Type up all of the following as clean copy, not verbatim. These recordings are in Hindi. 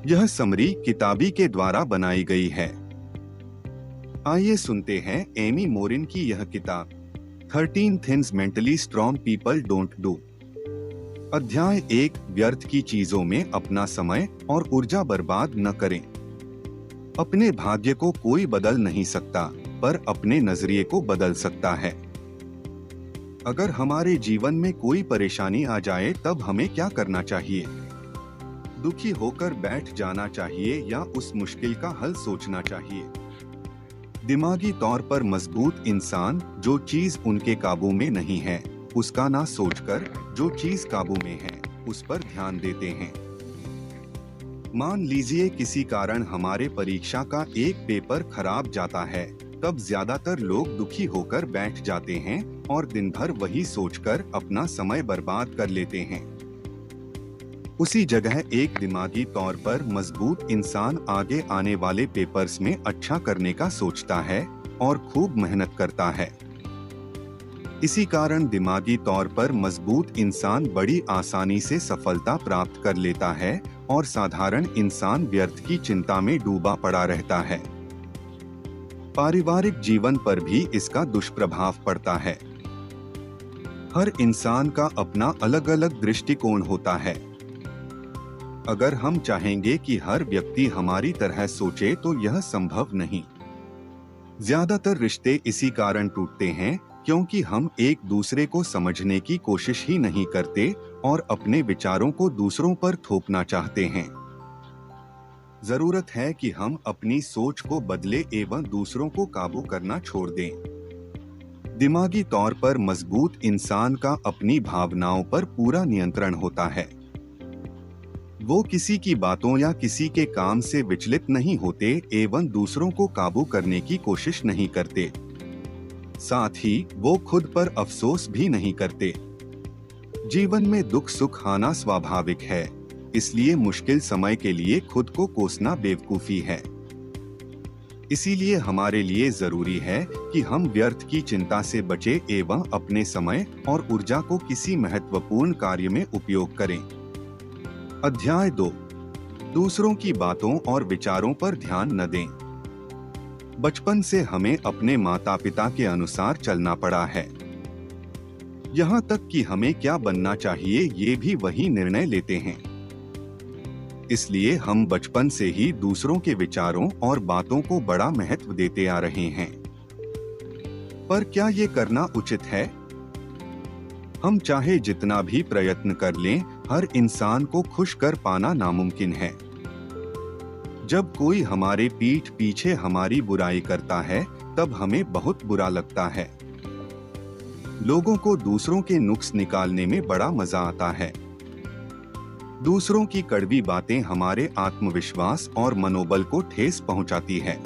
यह समरी किताबी के द्वारा बनाई गई है। आइए सुनते हैं एमी मोरिन की यह किताब 13 things mentally strong people don't do. अध्याय 1, व्यर्थ की चीजों में अपना समय और ऊर्जा बर्बाद न करें। अपने भाग्य को कोई बदल नहीं सकता, पर अपने नजरिए को बदल सकता है। अगर हमारे जीवन में कोई परेशानी आ जाए तब हमें क्या करना चाहिए? दुखी होकर बैठ जाना चाहिए या उस मुश्किल का हल सोचना चाहिए? दिमागी तौर पर मजबूत इंसान जो चीज उनके काबू में नहीं है उसका ना सोचकर जो चीज काबू में है उस पर ध्यान देते हैं। मान लीजिए किसी कारण हमारे परीक्षा का एक पेपर खराब जाता है, तब ज्यादातर लोग दुखी होकर बैठ जाते हैं और दिन भर वही सोचकर अपना समय बर्बाद कर लेते हैं। उसी जगह एक दिमागी तौर पर मजबूत इंसान आगे आने वाले पेपर्स में अच्छा करने का सोचता है और खूब मेहनत करता है। इसी कारण दिमागी तौर पर मजबूत इंसान बड़ी आसानी से सफलता प्राप्त कर लेता है और साधारण इंसान व्यर्थ की चिंता में डूबा पड़ा रहता है। पारिवारिक जीवन पर भी इसका दुष्प्रभाव पड़ता है। हर इंसान का अपना अलग अलग दृष्टिकोण होता है। अगर हम चाहेंगे कि हर व्यक्ति हमारी तरह सोचे तो यह संभव नहीं। ज्यादातर रिश्ते इसी कारण टूटते हैं क्योंकि हम एक दूसरे को समझने की कोशिश ही नहीं करते और अपने विचारों को दूसरों पर थोपना चाहते हैं। जरूरत है कि हम अपनी सोच को बदले एवं दूसरों को काबू करना छोड़ दें। दिमागी तौर पर मजबूत इंसान का अपनी भावनाओं पर पूरा नियंत्रण होता है। वो किसी की बातों या किसी के काम से विचलित नहीं होते एवं दूसरों को काबू करने की कोशिश नहीं करते। साथ ही वो खुद पर अफसोस भी नहीं करते। जीवन में दुख सुख आना स्वाभाविक है, इसलिए मुश्किल समय के लिए खुद को कोसना बेवकूफी है। इसीलिए हमारे लिए जरूरी है कि हम व्यर्थ की चिंता से बचें एवं अपने समय और ऊर्जा को किसी महत्वपूर्ण कार्य में उपयोग करें। अध्याय 2, दूसरों की बातों और विचारों पर ध्यान न दें। बचपन से हमें अपने माता पिता के अनुसार चलना पड़ा है। यहाँ तक कि हमें क्या बनना चाहिए ये भी वही निर्णय लेते हैं। इसलिए हम बचपन से ही दूसरों के विचारों और बातों को बड़ा महत्व देते आ रहे हैं। पर क्या ये करना उचित है? हम चाहे जितना भी प्रयत्न कर लें, हर इंसान को खुश कर पाना नामुमकिन है। जब कोई हमारे पीठ पीछे हमारी बुराई करता है तब हमें बहुत बुरा लगता है। लोगों को दूसरों के नुक्स निकालने में बड़ा मजा आता है। दूसरों की कड़वी बातें हमारे आत्मविश्वास और मनोबल को ठेस पहुंचाती है।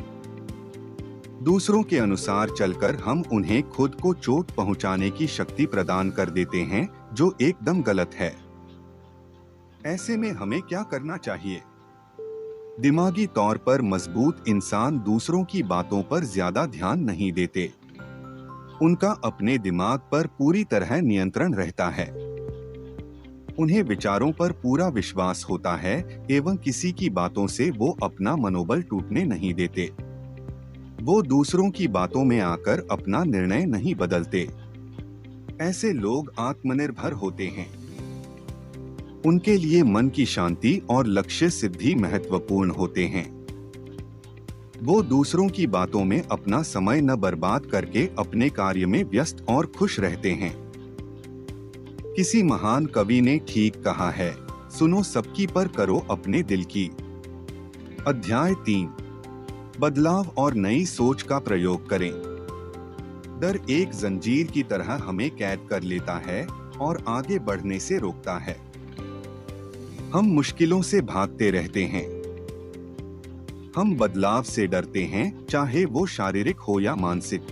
दूसरों के अनुसार चलकर हम उन्हें खुद को चोट पहुंचाने की शक्ति प्रदान कर देते हैं, जो एकदम गलत है। ऐसे में हमें क्या करना चाहिए? दिमागी तौर पर मजबूत इंसान दूसरों की बातों पर ज्यादा ध्यान नहीं देते। उनका अपने दिमाग पर पूरी तरह नियंत्रण रहता है। उन्हें विचारों पर पूरा विश्वास होता है एवं किसी की बातों से वो अपना मनोबल टूटने नहीं देते। वो दूसरों की बातों में आकर अपना निर्णय नहीं बदलते। ऐसे लोग आत्मनिर्भर होते हैं। उनके लिए मन की शांति और लक्ष्य सिद्धि महत्वपूर्ण होते हैं। वो दूसरों की बातों में अपना समय न बर्बाद करके अपने कार्य में व्यस्त और खुश रहते हैं। किसी महान कवि ने ठीक कहा है, सुनो सबकी पर करो अपने दिल की। अध्याय 3, बदलाव और नई सोच का प्रयोग करें। डर एक जंजीर की तरह हमें कैद कर लेता है और आगे बढ़ने से रोकता है। हम मुश्किलों से भागते रहते हैं। हम बदलाव से डरते हैं, चाहे वो शारीरिक हो या मानसिक।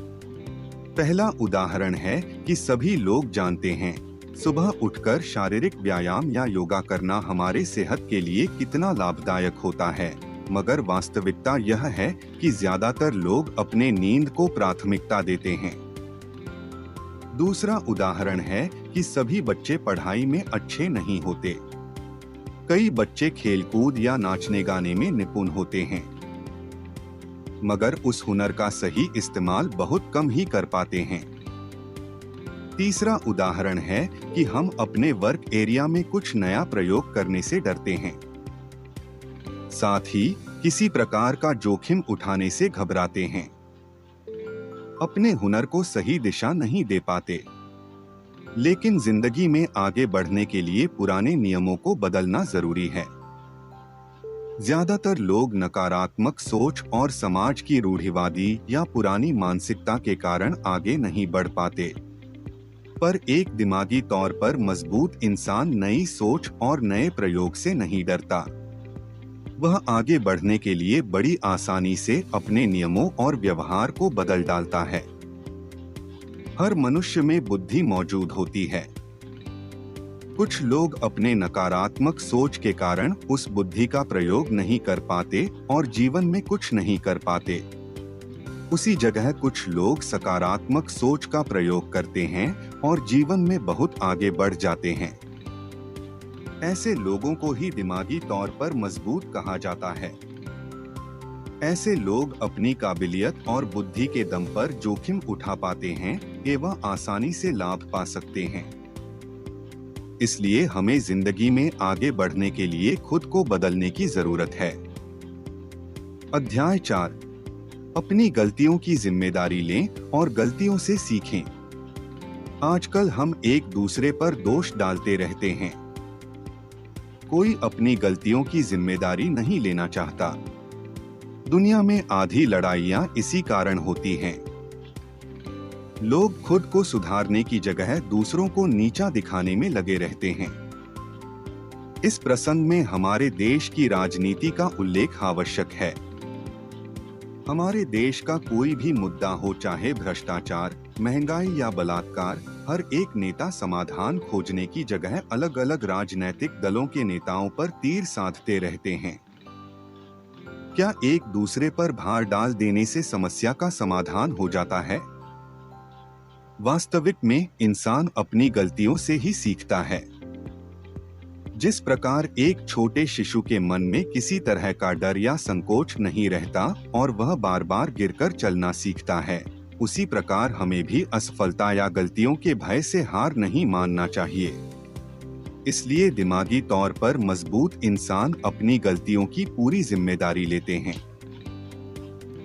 पहला उदाहरण है कि सभी लोग जानते हैं सुबह उठकर शारीरिक व्यायाम या योगा करना हमारे सेहत के लिए कितना लाभदायक होता है, मगर वास्तविकता यह है कि ज्यादातर लोग अपने नींद को प्राथमिकता देते हैं। दूसरा उदाहरण है कि सभी बच्चे पढ़ाई में अच्छे नहीं होते। कई बच्चे खेलकूद या नाचने गाने में निपुण होते हैं, मगर उस हुनर का सही इस्तेमाल बहुत कम ही कर पाते हैं। तीसरा उदाहरण है कि हम अपने वर्क एरिया में कुछ नया प्रयोग करने से डरते हैं। साथ ही किसी प्रकार का जोखिम उठाने से घबराते हैं। अपने हुनर को सही दिशा नहीं दे पाते। लेकिन जिंदगी में आगे बढ़ने के लिए पुराने नियमों को बदलना जरूरी है। ज्यादातर लोग नकारात्मक सोच और समाज की रूढ़िवादी या पुरानी मानसिकता के कारण आगे नहीं बढ़ पाते। पर एक दिमागी तौर पर मजबूत इंसान नई सोच और नए प्रयोग से नहीं डरता। वह आगे बढ़ने के लिए बड़ी आसानी से अपने नियमों और व्यवहार को बदल डालता है। हर मनुष्य में बुद्धि मौजूद होती है। कुछ लोग अपने नकारात्मक सोच के कारण उस बुद्धि का प्रयोग नहीं कर पाते और जीवन में कुछ नहीं कर पाते। उसी जगह कुछ लोग सकारात्मक सोच का प्रयोग करते हैं और जीवन में बहुत आगे बढ़ जाते हैं। ऐसे लोगों को ही दिमागी तौर पर मजबूत कहा जाता है। ऐसे लोग अपनी काबिलियत और बुद्धि के दम पर जोखिम उठा पाते हैं एवं आसानी से लाभ पा सकते हैं। इसलिए हमें जिंदगी में आगे बढ़ने के लिए खुद को बदलने की जरूरत है। अध्याय 4, अपनी गलतियों की जिम्मेदारी लें और गलतियों से सीखें। आजकल हम एक दूसरे पर दोष डालते रहते हैं। कोई अपनी गलतियों की जिम्मेदारी नहीं लेना चाहता। दुनिया में आधी लड़ाइयां इसी कारण होती हैं। लोग खुद को सुधारने की जगह दूसरों को नीचा दिखाने में लगे रहते हैं। इस प्रसंग में हमारे देश की राजनीति का उल्लेख आवश्यक है। हमारे देश का कोई भी मुद्दा हो, चाहे भ्रष्टाचार, महंगाई या बलात्कार, हर एक नेता समाधान खोजने की जगह अलग अलग राजनीतिक दलों के नेताओं पर तीर साधते रहते हैं। क्या एक दूसरे पर भार डाल देने से समस्या का समाधान हो जाता है? वास्तविक में इंसान अपनी गलतियों से ही सीखता है। जिस प्रकार एक छोटे शिशु के मन में किसी तरह का डर या संकोच नहीं रहता और वह बार बार गिरकर चलना सीखता है, उसी प्रकार हमें भी असफलता या गलतियों के भय से हार नहीं मानना चाहिए। इसलिए दिमागी तौर पर मजबूत इंसान अपनी गलतियों की पूरी जिम्मेदारी लेते हैं।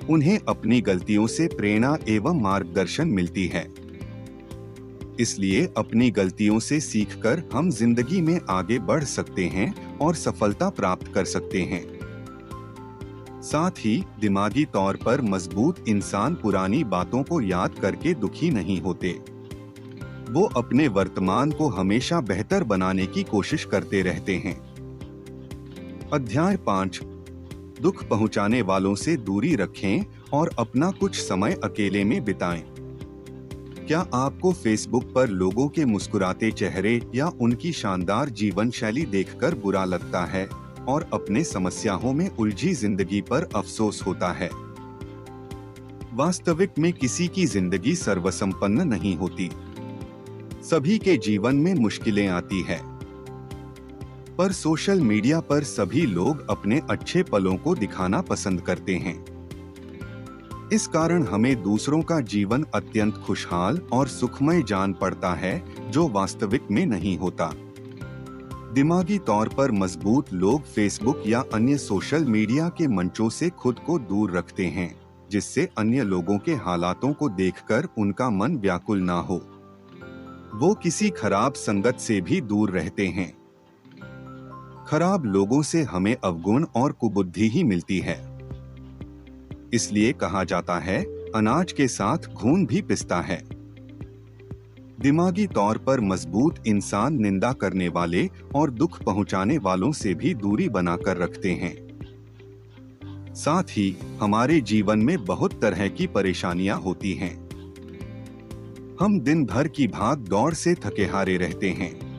उन्हें अपनी गलतियों से प्रेरणा एवं मार्गदर्शन मिलती है। इसलिए अपनी गलतियों से सीखकर हम जिंदगी में आगे बढ़ सकते हैं और सफलता प्राप्त कर सकते हैं। साथ ही दिमागी तौर पर मजबूत इंसान पुरानी बातों को याद करके दुखी नहीं होते। वो अपने वर्तमान को हमेशा बेहतर बनाने की कोशिश करते रहते हैं। अध्याय 5, दुख पहुंचाने वालों से दूरी रखें और अपना कुछ समय अकेले में बिताएं। क्या आपको फेसबुक पर लोगों के मुस्कुराते चेहरे या उनकी शानदार जीवन शैली देखकर बुरा लगता है और अपने समस्याओं में उलझी जिंदगी पर अफसोस होता है? वास्तविक में किसी की जिंदगी सर्वसंपन्न नहीं होती। सभी के जीवन में मुश्किलें आती है। पर सोशल मीडिया पर सभी लोग अपने अच्छे पलों को दिखाना पसंद करते हैं। इस कारण हमें दूसरों का जीवन अत्यंत खुशहाल और सुखमय जान पड़ता है, जो वास्तविक में नहीं होता। दिमागी तौर पर मजबूत लोग फेसबुक या अन्य सोशल मीडिया के मंचों से खुद को दूर रखते हैं, जिससे अन्य लोगों के हालातों को देखकर उनका मन व्याकुल ना हो। वो किसी खराब संगत से भी दूर रहते हैं। खराब लोगों से हमें अवगुण और कुबुद्धि ही मिलती है। इसलिए कहा जाता है, अनाज के साथ घून भी पिसता है। दिमागी तौर पर मजबूत इंसान निंदा करने वाले और दुख पहुंचाने वालों से भी दूरी बनाकर रखते हैं। साथ ही हमारे जीवन में बहुत तरह की परेशानियां होती हैं। हम दिन भर की भाग दौड़ से थके हारे रहते हैं।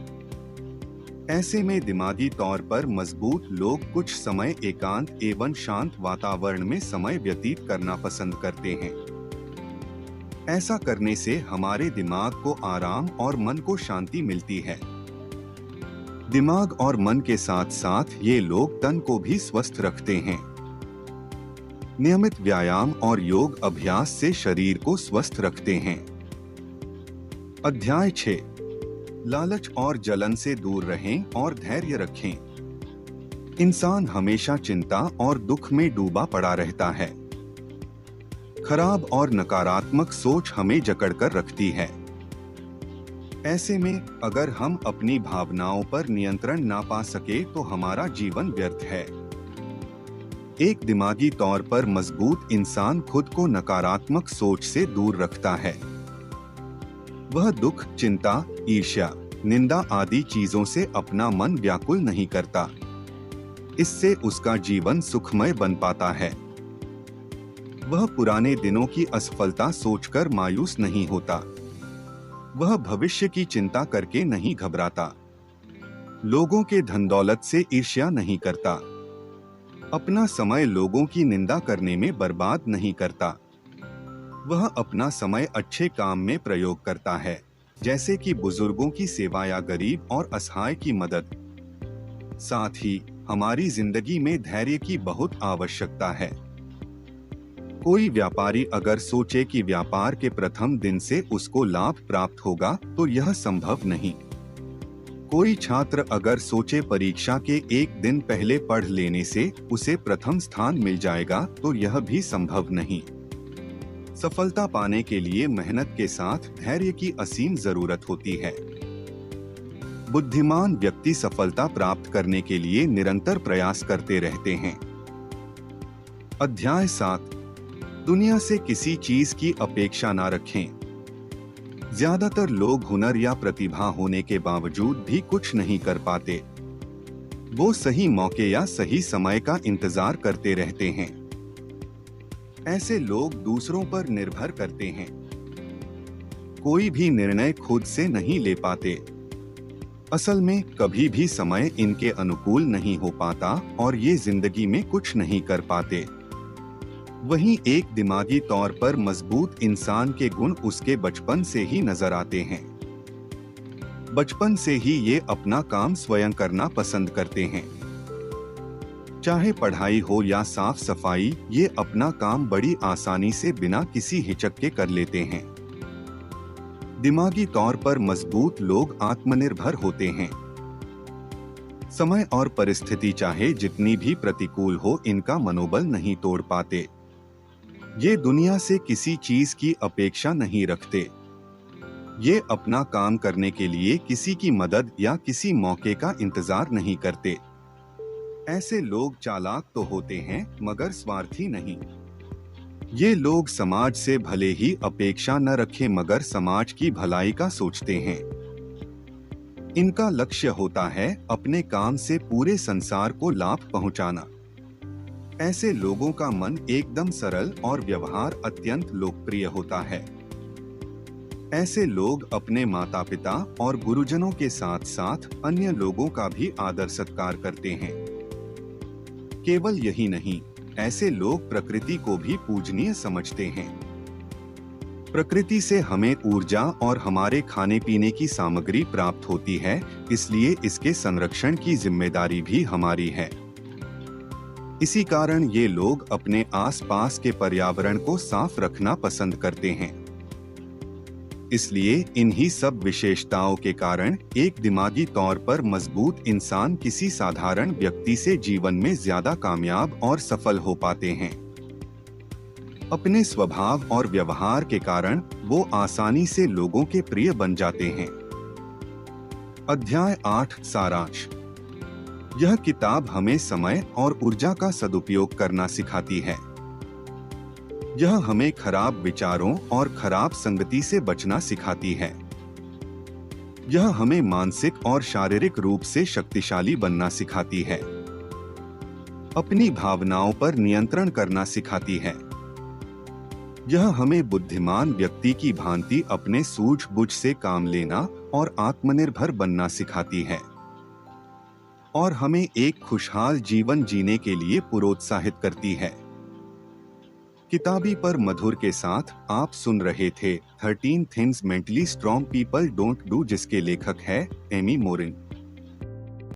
ऐसे में दिमागी तौर पर मजबूत लोग कुछ समय एकांत एवं शांत वातावरण में समय व्यतीत करना पसंद करते हैं। ऐसा करने से हमारे दिमाग को आराम और मन को शांति मिलती है। दिमाग और मन के साथ साथ ये लोग तन को भी स्वस्थ रखते हैं। नियमित व्यायाम और योग अभ्यास से शरीर को स्वस्थ रखते हैं। अध्याय 6। लालच और जलन से दूर रहें और धैर्य रखें। इंसान हमेशा चिंता और दुख में डूबा पड़ा रहता है। खराब और नकारात्मक सोच हमें जकड़कर रखती है। ऐसे में अगर हम अपनी भावनाओं पर नियंत्रण ना पा सके तो हमारा जीवन व्यर्थ है। एक दिमागी तौर पर मजबूत इंसान खुद को नकारात्मक सोच से दूर रखता है। वह दुख, चिंता, ईर्ष्या, निंदा आदि चीजों से अपना मन व्याकुल नहीं करता। इससे उसका जीवन सुखमय बन पाता है। वह पुराने दिनों की असफलता सोचकर मायूस नहीं होता। वह भविष्य की चिंता करके नहीं घबराता। लोगों के धन दौलत से ईर्ष्या नहीं करता। अपना समय लोगों की निंदा करने में बर्बाद नहीं करता। वह अपना समय अच्छे काम में प्रयोग करता है, जैसे कि बुजुर्गों की सेवा या गरीब और असहाय की मदद। साथ ही हमारी जिंदगी में धैर्य की बहुत आवश्यकता है। कोई व्यापारी अगर सोचे कि व्यापार के प्रथम दिन से उसको लाभ प्राप्त होगा तो यह संभव नहीं। कोई छात्र अगर सोचे परीक्षा के एक दिन पहले पढ़ लेने से उसे प्रथम स्थान मिल जाएगा तो यह भी संभव नहीं। सफलता पाने के लिए मेहनत के साथ धैर्य की असीम जरूरत होती है। बुद्धिमान व्यक्ति सफलता प्राप्त करने के लिए निरंतर प्रयास करते रहते हैं। अध्याय 7। दुनिया से किसी चीज की अपेक्षा ना रखें। ज्यादातर लोग हुनर या प्रतिभा होने के बावजूद भी कुछ नहीं कर पाते। वो सही मौके या सही समय का इंतजार करते रहते हैं। ऐसे लोग दूसरों पर निर्भर करते हैं। कोई भी निर्णय खुद से नहीं ले पाते। असल में कभी भी समय इनके अनुकूल नहीं हो पाता और ये जिंदगी में कुछ नहीं कर पाते। वहीं एक दिमागी तौर पर मजबूत इंसान के गुण उसके बचपन से ही नजर आते हैं। बचपन से ही ये अपना काम स्वयं करना पसंद करते हैं। चाहे पढ़ाई हो या साफ सफाई, ये अपना काम बड़ी आसानी से बिना किसी हिचक के कर लेते हैं। दिमागी तौर पर मजबूत लोग आत्मनिर्भर होते हैं। समय और परिस्थिति चाहे जितनी भी प्रतिकूल हो, इनका मनोबल नहीं तोड़ पाते। ये दुनिया से किसी चीज की अपेक्षा नहीं रखते। ये अपना काम करने के लिए किसी की मदद या किसी मौके का इंतजार नहीं करते। ऐसे लोग चालाक तो होते हैं मगर स्वार्थी नहीं। ये लोग समाज से भले ही अपेक्षा न रखें मगर समाज की भलाई का सोचते हैं। इनका लक्ष्य होता है अपने काम से पूरे संसार को लाभ पहुंचाना। ऐसे लोगों का मन एकदम सरल और व्यवहार अत्यंत लोकप्रिय होता है। ऐसे लोग अपने माता पिता और गुरुजनों के साथ साथ अन्य लोगों का भी आदर सत्कार करते हैं। केवल यही नहीं, ऐसे लोग प्रकृति को भी पूजनीय समझते हैं। प्रकृति से हमें ऊर्जा और हमारे खाने पीने की सामग्री प्राप्त होती है, इसलिए इसके संरक्षण की जिम्मेदारी भी हमारी है। इसी कारण ये लोग अपने आसपास के पर्यावरण को साफ रखना पसंद करते हैं। इसलिए इन्हीं सब विशेषताओं के कारण एक दिमागी तौर पर मजबूत इंसान किसी साधारण व्यक्ति से जीवन में ज्यादा कामयाब और सफल हो पाते हैं। अपने स्वभाव और व्यवहार के कारण वो आसानी से लोगों के प्रिय बन जाते हैं। अध्याय 8। सारांश। यह किताब हमें समय और ऊर्जा का सदुपयोग करना सिखाती है। यह हमें खराब विचारों और खराब संगति से बचना सिखाती है। यह हमें मानसिक और शारीरिक रूप से शक्तिशाली बनना सिखाती है। अपनी भावनाओं पर नियंत्रण करना सिखाती है। यह हमें बुद्धिमान व्यक्ति की भांति अपने सूझबूझ से काम लेना और आत्मनिर्भर बनना सिखाती है और हमें एक खुशहाल जीवन जीने के लिए प्रोत्साहित करती है। किताबी पर मधुर के साथ आप सुन रहे थे 13 things mentally strong people don't do, जिसके लेखक है एमी मोरिन।